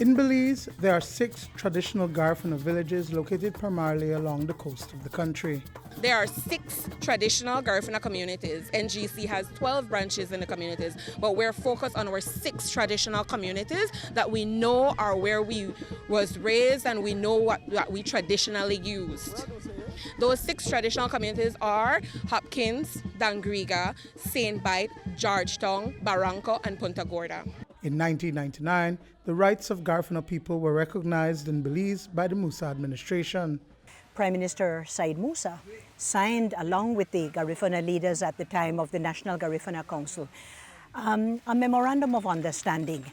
In Belize, there are 6 traditional Garifuna villages located primarily along the coast of the country. There are 6 traditional Garifuna communities. NGC has 12 branches in the communities, but we're focused on our 6 traditional communities that we know are where we was raised and we know what we traditionally used. Those 6 traditional communities are Hopkins, Dangriga, Saint Vincent, Georgetown, Barranco, and Punta Gorda. In 1999, the rights of Garifuna people were recognized in Belize by the Musa administration. Prime Minister Said Musa signed, along with the Garifuna leaders at the time of the National Garifuna Council, a memorandum of understanding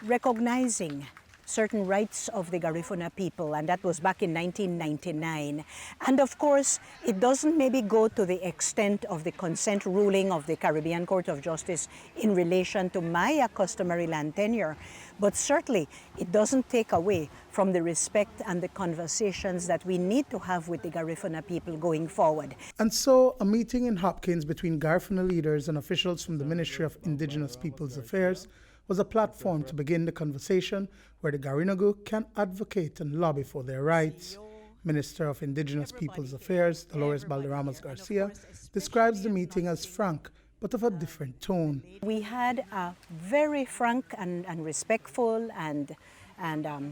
recognizing certain rights of the Garifuna people, and that was back in 1999. And of course, it doesn't maybe go to the extent of the consent ruling of the Caribbean Court of Justice in relation to Maya customary land tenure, but certainly it doesn't take away from the respect and the conversations that we need to have with the Garifuna people going forward. And so, a meeting in Hopkins between Garifuna leaders and officials from the Ministry of Indigenous Peoples Affairs was a platform to begin the conversation where the Garinagu can advocate and lobby for their rights. Minister of Indigenous Peoples Affairs, Dolores Balderramas Garcia, describes the meeting as frank, but of a different tone. We had a very frank and respectful and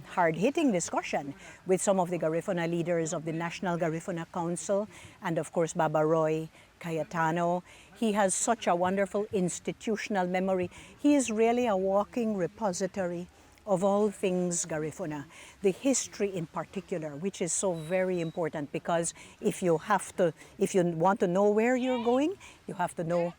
hard-hitting discussion with some of the Garifuna leaders of the National Garifuna Council and of course Baba Roy Cayetano. He has such a wonderful institutional memory. He is really a walking repository of all things Garifuna, the history in particular, which is so very important, because if you want to know where you're going, you have to know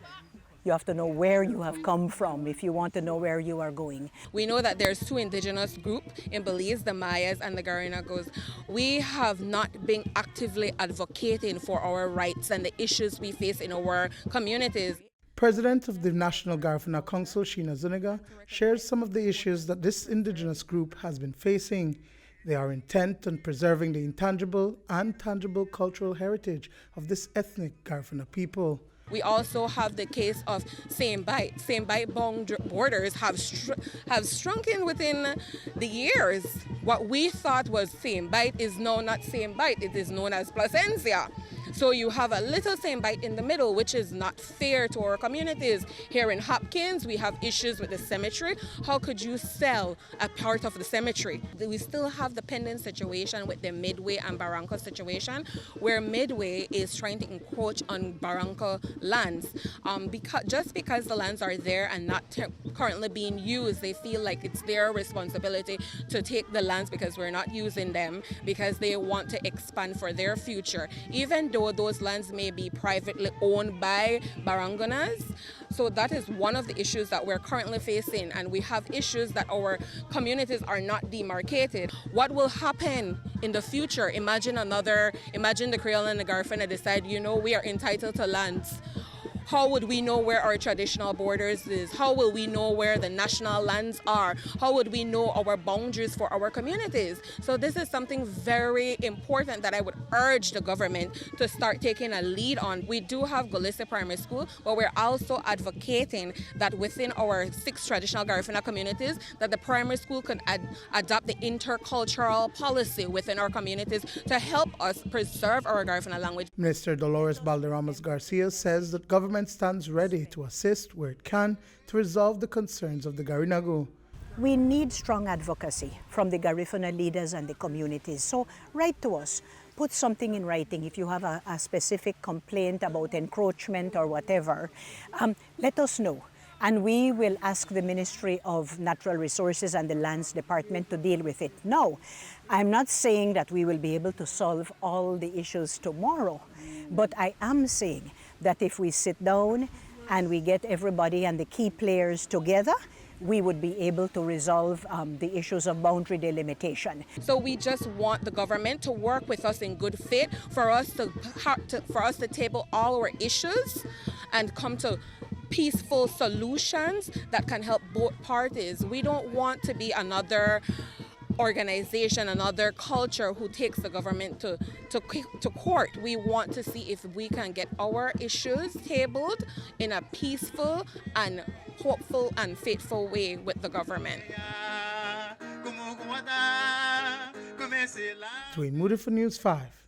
where you have come from if you want to know where you are going. We know that there's 2 indigenous groups in Belize, the Mayas and the Garinagus. We have not been actively advocating for our rights and the issues we face in our communities. President of the National Garifuna Council, Sheena Zuniga, shares some of the issues that this indigenous group has been facing. They are intent on preserving the intangible and tangible cultural heritage of this ethnic Garifuna people. We also have the case of Saint Vincent. Saint Vincent borders have shrunken within the years. What we thought was Saint Vincent is now not Saint Vincent, it is known as Placencia. So you have a little Saint Vincent in the middle, which is not fair to our communities. Here in Hopkins, we have issues with the cemetery. How could you sell a part of the cemetery? We still have the pending situation with the Midway and Barranco situation, where Midway is trying to encroach on Barranco lands. Just because the lands are there and not currently being used, they feel like it's their responsibility to take the lands because we're not using them, because they want to expand for their future, even though those lands may be privately owned by Baranganas. So that is one of the issues that we're currently facing, and we have issues that our communities are not demarcated. What will happen in the future? Imagine the Creole and the Garifuna decide, we are entitled to lands. How would we know where our traditional borders is? How will we know where the national lands are? How would we know our boundaries for our communities? So this is something very important that I would urge the government to start taking a lead on. We do have Golisa Primary School, but we're also advocating that within our 6 traditional Garifuna communities, that the primary school could adopt the intercultural policy within our communities to help us preserve our Garifuna language. Minister Dolores Balderramas Garcia says that government stands ready to assist where it can to resolve the concerns of the Garinagu. We need strong advocacy from the Garifuna leaders and the communities. So write to us, put something in writing. If you have a specific complaint about encroachment or whatever, let us know. And we will ask the Ministry of Natural Resources and the Lands Department to deal with it. No, I'm not saying that we will be able to solve all the issues tomorrow, but I am saying that if we sit down and we get everybody and the key players together, we would be able to resolve the issues of boundary delimitation. So we just want the government to work with us in good faith for us to table all our issues and come to peaceful solutions that can help both parties. We don't want to be another organization, another culture who takes the government to court. We want to see if we can get our issues tabled in a peaceful and hopeful and faithful way with the government. Duane Moody for News 5.